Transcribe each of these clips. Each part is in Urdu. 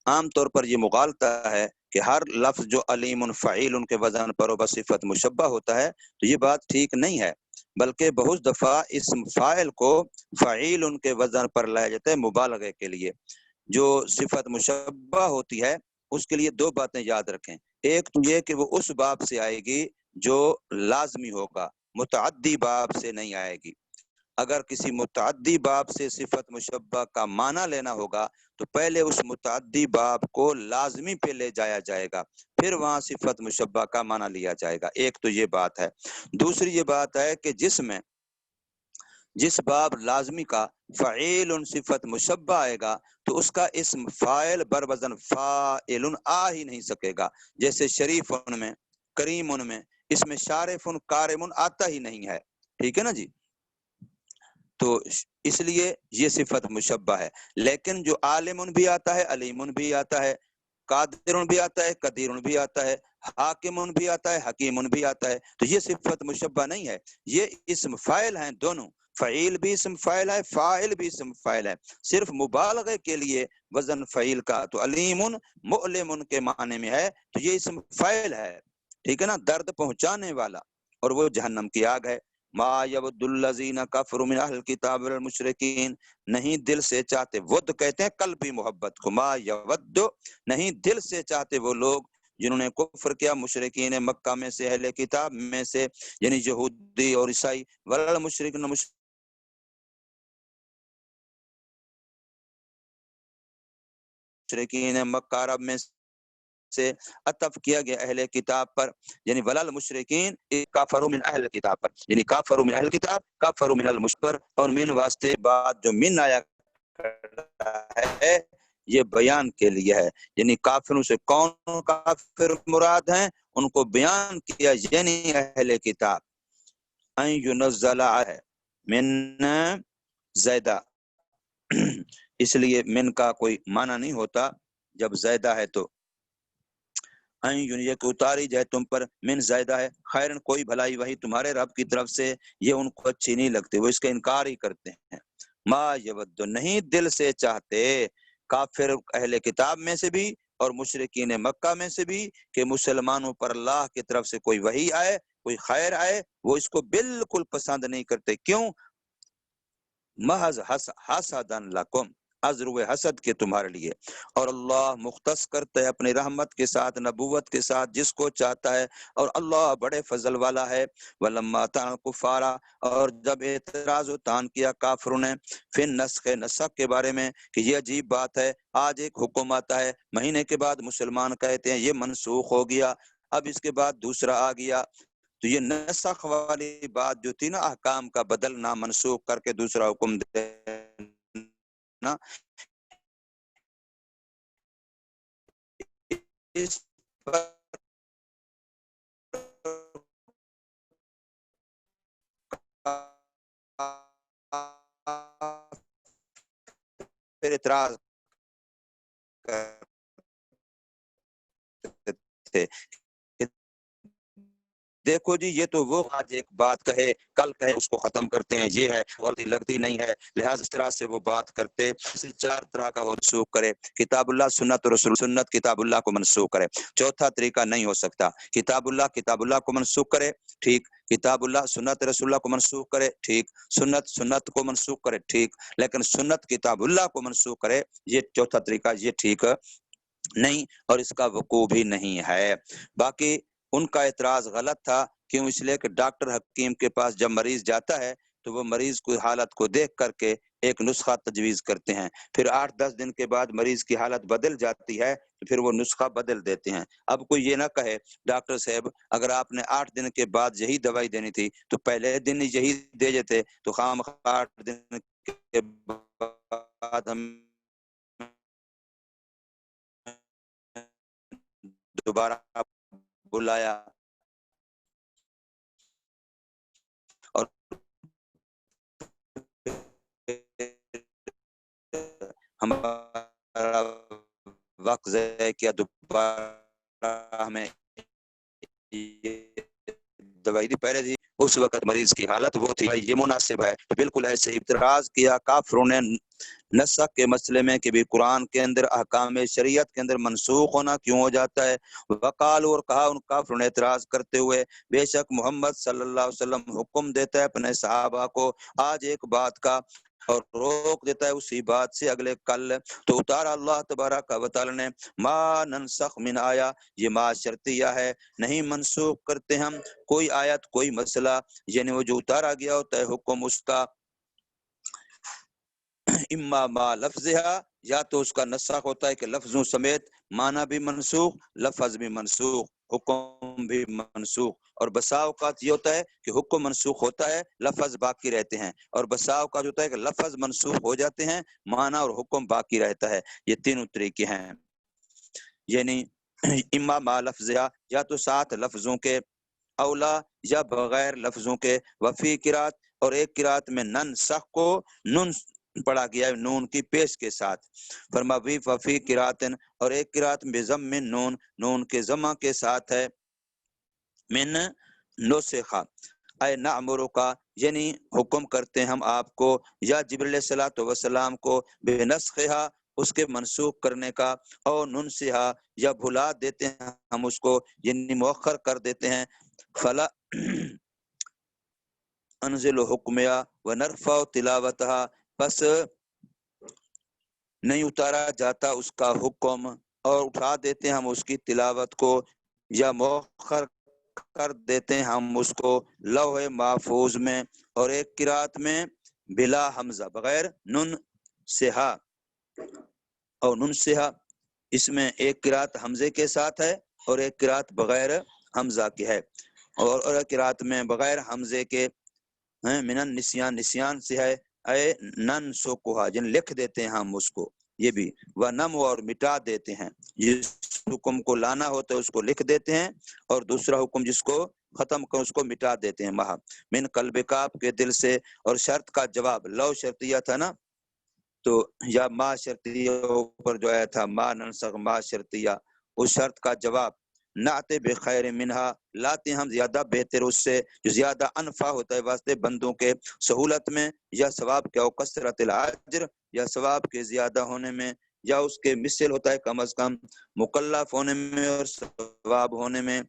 عام طور پر یہ مغالطہ ہے کہ ہر لفظ جو علیم فعیل ان کے وزن پر و بصفت مشبہ ہوتا ہے تو یہ بات ٹھیک نہیں ہے، بلکہ بہت دفعہ اسم فاعل کو فعیل ان کے وزن پر لایا جاتا ہے مبالغے کے لیے۔ جو صفت مشبہ ہوتی ہے اس کے لیے دو باتیں یاد رکھیں، ایک تو یہ کہ وہ اس باب سے آئے گی جو لازمی ہوگا، متعدی باب سے نہیں آئے گی۔ اگر کسی متعدی باب سے صفت مشبہ کا معنی لینا ہوگا تو پہلے اس متعدی باب کو لازمی پہ لے جایا جائے گا، پھر وہاں صفت مشبہ کا معنی لیا جائے گا۔ ایک تو یہ بات ہے۔ دوسری یہ بات ہے کہ جس باب لازمی کا فعیل صفت مشبہ آئے گا تو اس کا اسم فاعل بر وزن فاعل آ ہی نہیں سکے گا، جیسے شریف میں، کریم میں، اس میں شارف کارم آتا ہی نہیں ہے، ٹھیک ہے نا جی؟ تو اس لیے یہ صفت مشبہ ہے۔ لیکن جو عالم بھی آتا ہے، علیم بھی آتا ہے، قادر بھی آتا ہے، قدیر بھی آتا ہے، حاکم بھی آتا ہے، حکیم بھی آتا ہے، تو یہ صفت مشبہ نہیں ہے، یہ اسم فاعل ہیں دونوں، فعیل بھی اسم فاعل ہے، فاعل بھی اسم فاعل ہے، صرف مبالغے کے لیے وزن فعیل کا تو علیم مؤلم کے معنی میں ہے، تو یہ اسم فاعل ہے، ٹھیک ہے نا، درد پہنچانے والا، اور وہ جہنم کی آگ ہے۔ ما یود الذین کفروا من اہل الکتاب والمشرکین، نہیں دل سے چاہتے، ود کہتے ہیں قلبی محبت کو، ما یود نہیں دل سے چاہتے وہ لوگ جنہوں نے کفر کیا، مشرکین مکہ میں سے، اہل کتاب میں سے، یعنی یہودی اور عیسائی، والمشرکین مشرکین مکہ عرب میں سے عطف کیا گیا اہل کتاب پر، یعنی ولل مشرکین کافروا من اہل کتاب پر، یعنی کافروا من اہل کتاب، کافروا من المشرکین، اور من واسطے بعد جو من آیا ہے یہ بیان کے لیے ہے، یعنی کافروں سے کون کافر مراد ہیں ان کو بیان کیا، یعنی اہل کتاب۔ ان ینزل ہے من زیدہ، اس لیے من کا کوئی معنی نہیں ہوتا جب زیدہ ہے تو یہ کہ اتاری جائے تم پر، من زائدہ ہے، خیرن کوئی بھلائی وہی تمہارے رب کی طرف سے، یہ ان کو اچھی نہیں لگتی، وہ اس کا انکار ہی کرتے ہیں۔ ما یود نہیں دل سے چاہتے، کافر اہل کتاب میں سے بھی اور مشرکین مکہ میں سے بھی، کہ مسلمانوں پر اللہ کی طرف سے کوئی وحی آئے، کوئی خیر آئے، وہ اس کو بالکل پسند نہیں کرتے۔ کیوں؟ محض حسدن لکم، عذر و حسد کے تمہارے لیے، اور اللہ مختص کرتا ہے اپنی رحمت کے ساتھ، نبوت کے ساتھ جس کو چاہتا ہے، اور اللہ بڑے فضل والا ہے۔ ولما تعن کفارا، اور جب اعتراض و تان کیا کافروں نے، پھر نسخ کے بارے میں کہ یہ عجیب بات ہے، آج ایک حکم آتا ہے، مہینے کے بعد مسلمان کہتے ہیں یہ منسوخ ہو گیا، اب اس کے بعد دوسرا آ گیا، تو یہ نسخ والی بات جو تھی نا، احکام کا بدلنا، منسوخ کر کے دوسرا حکم دینا، اس پر پھر اعتراض کرتے تھے، دیکھو جی یہ تو وہ آج ایک بات کہے کل کہے اس کو ختم کرتے ہیں، یہ ہے غلطی لگتی نہیں ہے، لہٰذا اس طرح سے وہ بات کرتے، اسے چار طرح کا وہ منسوخ کرے، کتاب اللہ سنت رسول، سنت کتاب اللہ کو منسوخ کرے۔ چوتھا طریقہ نہیں ہو سکتا، کتاب اللہ کو منسوخ کرے، ٹھیک، کتاب اللہ سنت رسول اللہ کو منسوخ کرے، ٹھیک، سنت کو منسوخ کرے، ٹھیک، لیکن سنت کتاب اللہ کو منسوخ کرے، یہ چوتھا طریقہ، یہ ٹھیک نہیں، اور اس کا وقوع بھی نہیں ہے۔ باقی ان کا اعتراض غلط تھا، کیوں؟ اس لیے کہ ڈاکٹر حکیم کے پاس جب مریض جاتا ہے تو وہ مریض کی حالت کو دیکھ کر کے ایک نسخہ تجویز کرتے ہیں، پھر 8-10 دن کے بعد مریض کی حالت بدل جاتی ہے تو پھر وہ نسخہ بدل دیتے ہیں۔ اب کوئی یہ نہ کہے ڈاکٹر صاحب اگر آپ نے 8 دن کے بعد یہی دوائی دینی تھی تو پہلے دن یہی دے دیتے، تو خام 8 دن کے بعد ہم دوبارہ بلایا اور ہمارا وقت ضائع کیا، دوبارہ ہمیں دوائی دی، پہلے دی اس وقت مریض کی حالت وہ تھی، یہ مناسب ہے۔ تو بالکل ایسے اعتراض کیا کافروں نے نسخ کے مسئلے میں کہ بھی قرآن کے اندر احکام شریعت کے اندر منسوخ ہونا کیوں ہو جاتا ہے۔ وقال، اور کہا ان کافروں نے اعتراض کرتے ہوئے، بے شک محمد صلی اللہ علیہ وسلم حکم دیتا ہے اپنے صحابہ کو آج ایک بات کا اور روک دیتا ہے اسی بات سے اگلے کل۔ تو اتارا اللہ تبارک و تعالی نے ما ننسخ من آیا، یہ ما شرطیہ ہے، نہیں منسوخ کرتے ہم کوئی آیت کوئی مسئلہ، یعنی وہ جو اتارا گیا ہوتا ہے حکم اس کا، اما ما لفظها، یا تو اس کا نسخ ہوتا ہے کہ لفظوں سمیت، معنی بھی منسوخ لفظ بھی منسوخ حکم بھی منسوخ، اور بسا اوقات یہ ہوتا ہے کہ حکم منسوخ ہوتا ہے لفظ باقی رہتے ہیں، اور بسا اوقات ہوتا ہے کہ لفظ منسوخ ہو جاتے ہیں معنی اور حکم باقی رہتا ہے۔ یہ تینوں طریقے ہیں، یعنی اما ما لفظها، یا تو ساتھ لفظوں کے، اولا یا بغیر لفظوں کے، وفی قرات، اور ایک قرات میں ننسخ کو نون پڑھا گیا ہے نون کی پیش کے ساتھ، فرما بھی وفی قراتن، اور ایک قرات میں ضم نون، نون کے ضمہ کے ساتھ ہے، من نسخہ اے نعمرو کا، یعنی حکم کرتے ہیں ہم آپ کو، یا جبریل علیہ الصلوۃ والسلام کو، بنسخہ اس کے منسوخ کرنے کا، اور ننسہا یا بھلا دیتے ہیں ہم اس کو، یعنی مؤخر کر دیتے ہیں، فلا انزل حکمیا ونرفع تلاوتها، پس نہیں اتارا جاتا اس کا حکم اور اٹھا دیتے ہیں ہم اس کی تلاوت کو، یا مؤخر کر دیتے ہیں ہم اس کو لوح محفوظ میں، اور ایک قرات میں بلا حمزہ بغیر نن سہا، اور نن سہا اس میں ایک قرات حمزے کے ساتھ ہے اور ایک قرات بغیر حمزہ کی ہے، اور ایک قرات میں بغیر حمزے کے منن نسیان، نسیان سے ہے، اے نن سوکوہا، جن لکھ دیتے ہیں ہم اس کو، یہ بھی وہ نم اور مٹا دیتے ہیں، جس حکم کو لانا ہوتا ہے اس کو لکھ دیتے ہیں، اور دوسرا حکم جس کو ختم کر اس کو مٹا دیتے ہیں، مہا من قلب کا، آپ کے دل سے، اور شرط کا جواب لو شرطیہ تھا نا، تو یا ما شرطیہ اوپر جو آیا تھا ما ننسخ ما شرطیہ، اس شرط کا جواب نعت بخیر منہا، لاتے ہم زیادہ بہتر اس سے جو زیادہ انفع ہوتا ہے واسطے بندوں کے سہولت میں، یا ثواب کے، او کثرت العجر، یا ثواب کے زیادہ ہونے میں، یا اس کے مثل ہوتا ہے کم از کم مکلف ہونے میں اور ثواب ہونے میں۔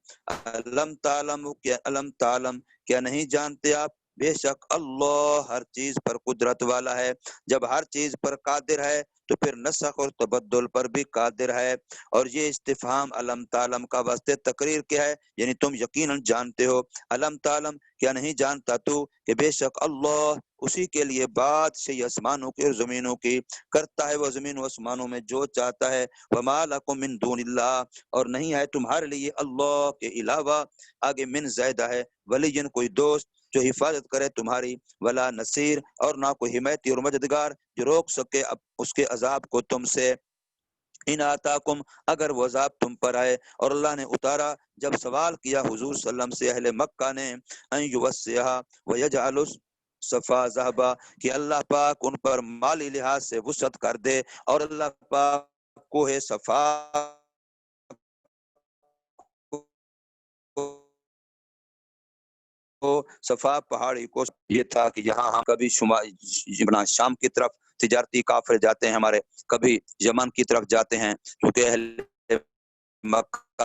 علم تعلم، کیا علم تعلم، کیا نہیں جانتے آپ، بے شک اللہ ہر چیز پر قدرت والا ہے، جب ہر چیز پر قادر ہے تو پھر نسخ اور تبدل پر بھی قادر ہے۔ اور یہ استفہام علم تعلم کا واسطے تقریر کیا ہے، یعنی تم یقیناً جانتے ہو، علم تعلم، کیا نہیں جانتا تو کہ بے شک اللہ اسی کے لیے بادشاہی آسمانوں کی اور زمینوں کی، کرتا ہے وہ زمین و آسمانوں میں جو چاہتا ہے، وما لکم من دون اللہ، اور نہیں ہے تمہارے لیے اللہ کے علاوہ، آگے من زائدہ ہے، ولیجن کوئی دوست جو حفاظت کرے تمہاری، ولا نصیر، اور نہ کوئی حمایتی اور مددگار جو روک سکے اس کے عذاب کو تم سے، ان آتاکم، اگر وہ عذاب تم پر آئے۔ اور اللہ نے اتارا جب سوال کیا حضور صلی اللہ علیہ وسلم سے اہل مکہ نے، ان یوسعها ویجعل صفا ذہبا، کہ اللہ پاک ان پر مالی لحاظ سے وسعت کر دے، اور اللہ پاک کوہ صفا صفا پہاڑی کو، یہ تھا کہ یہاں ہم کبھی شام کی طرف تجارتی کافر جاتے ہیں ہمارے، کبھی یمن کی طرف جاتے ہیں، کیونکہ اہل مکہ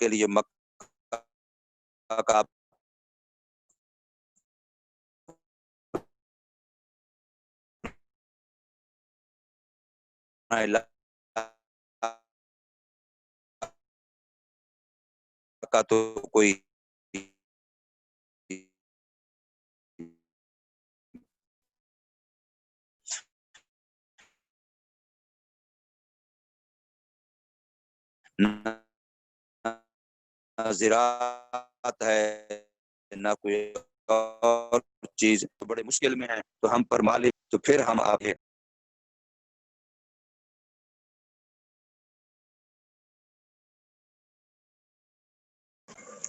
کے لیے مکہ کا کا تو کوئی نہ زراعت ہے نہ کوئی اور چیز، بڑے مشکل میں ہے، تو ہم پر مالک، تو پھر ہم آگے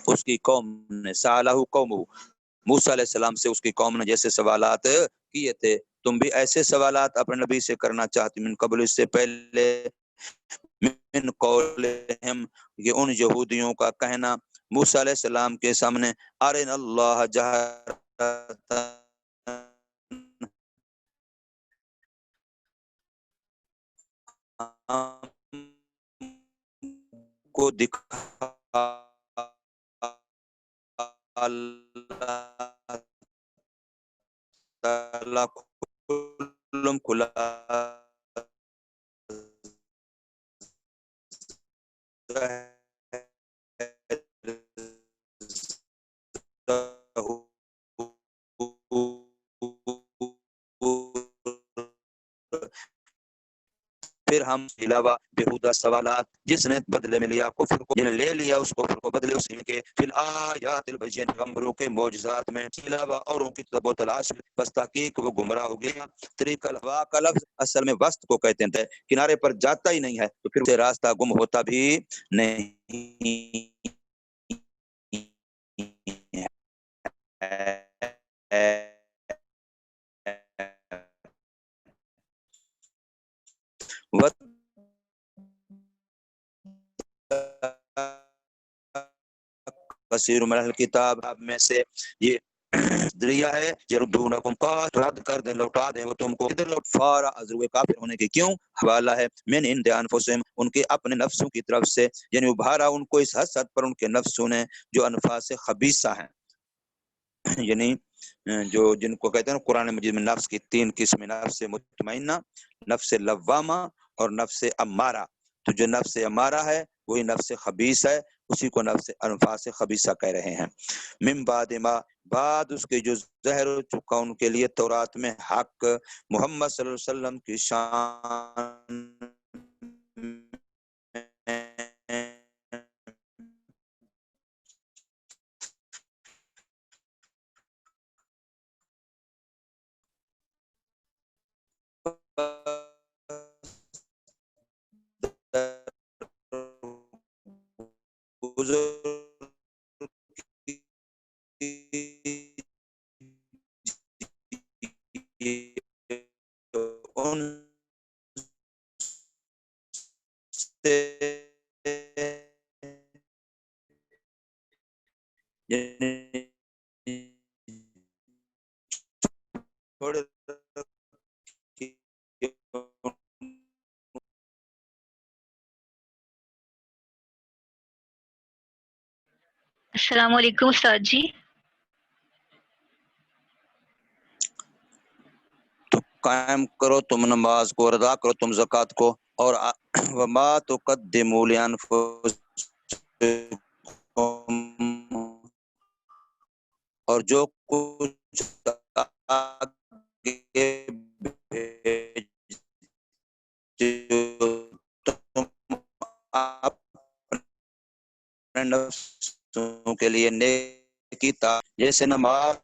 اس کی قوم نے سالہ قوم موسیٰ علیہ السلام سے اس کی قوم نے جیسے سوالات کیے تھے، تم بھی ایسے سوالات اپنے نبی سے کرنا چاہتے من قبل، اس سے پہلے من قولہم، یہ ان یہودیوں کا کہنا موسیٰ علیہ السلام کے سامنے، ارنا اللہ جہرتاً، کو دکھا اللہ تعالیٰ کھلم کھلا پھر ہم علاوہ بےہودہ سوالات، جس نے بدلے میں لیا کفر کو، جن لے لیا اس کفر کو بدلے اس کے، پھر آیات البین، پیغمبروں کے معجزات میں علاوہ اوروں کی طلب و تلاش، بس تحقیق وہ گمراہ ہو گیا۔ طریق الہوا کا لفظ اصل میں وسط کو کہتے ہیں، کنارے پر جاتا ہی نہیں ہے تو پھر اسے راستہ گم ہوتا بھی نہیں ہے۔ کثیر من الکتاب میں سے یہ ذریعہ ہے، یردونکم، رد کر دیں، لوٹا دیں وہ تم کو ادھر لوٹ، فارا ازرو کافر ہونے کی، کیوں؟ حوالہ ہے من عند انفسہم، ان کے اپنے نفسوں کی طرف سے، یعنی ابھارا ان کو اس حد پر ان کے نفسوں نے جو انفاس خبیثہ ہیں، یعنی جو جن کو کہتے ہیں قرآن مجید میں نفس کی 3 قسم، نفس مطمئنہ، نفس لوامہ اور نفس امارہ، تو جو نفس امارہ ہے وہی نفس خبیث ہے، اسی کو نفس انفاس خبیثہ کہہ رہے ہیں۔ من بعد ما، بعد اس کے جو ظاہر ہو چکا ان کے لیے تورات میں حق، محمد صلی اللہ علیہ وسلم کی شان ان سے تھوڑے السلام علیکم استاد جی۔ تو قائم کرو تم نماز کو، ادا کرو تم زکوٰۃ کو، اور وما تقدموا لانفسکم، اور جو کچھ آگے تم اپنے نفسوں کے لیے نیکی تھا، جیسے نماز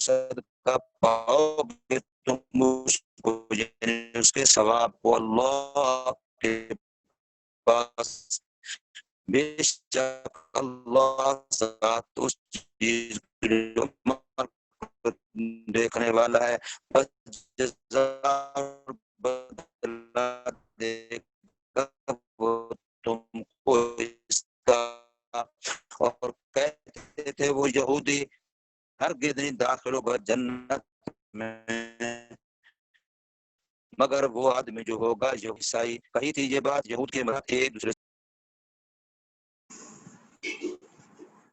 صدقہ پاؤ گے تم اس کو، یعنی اس کے ثواب کو اللہ کے پاس، بے شک اللہ ساتھ اس چیز جو دیکھنے والا ہے، بس جزا بدلا دے گا وہ تم کو اس کا۔ اور کہتے تھے وہ یہودی، ہرگز نہیں داخل ہوگا جنت میں مگر وہ آدمی جو ہوگا جو عیسائی، کہی تھی یہ بات یہود کے مرد ایک دوسرے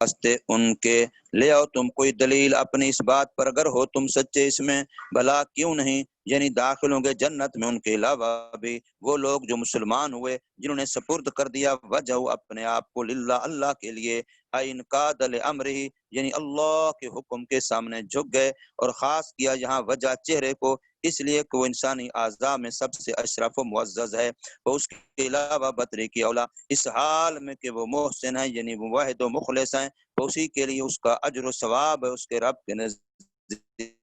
واسطے ان کے، لے آؤ تم کوئی دلیل اپنی اس بات پر اگر ہو تم سچے اس میں، بھلا کیوں نہیں، یعنی داخل ہوں گے جنت میں ان کے علاوہ بھی وہ لوگ جو مسلمان ہوئے، جنہوں نے سپرد کر دیا وجہ اپنے آپ کو للہ، اللہ کے لیے، انقاد لامرہ، یعنی اللہ کے حکم کے سامنے جھک گئے، اور خاص کیا یہاں وجہ چہرے کو، اس لیے کہ وہ انسانی اعضاء میں سب سے اشرف و معزز ہے، وہ اس کے علاوہ بطری کی اولا، اس حال میں کہ وہ محسن ہے، یعنی وہ واحد و مخلص ہیں، تو اسی کے لیے اس کا اجر و ثواب ہے اس کے رب کے نزدیک،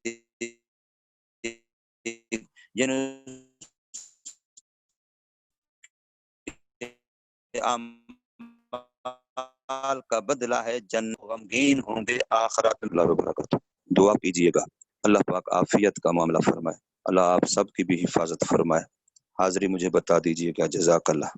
یعنی اعمال کا بدلہ ہے جنت، غمگین ہوں گے آخرت۔ اللہ وبرکاتہ۔ دعا کیجیے گا اللہ پاک عافیت کا معاملہ فرمائے، اللہ آپ سب کی بھی حفاظت فرمائے۔ حاضری مجھے بتا دیجیے گا، جزاک اللہ۔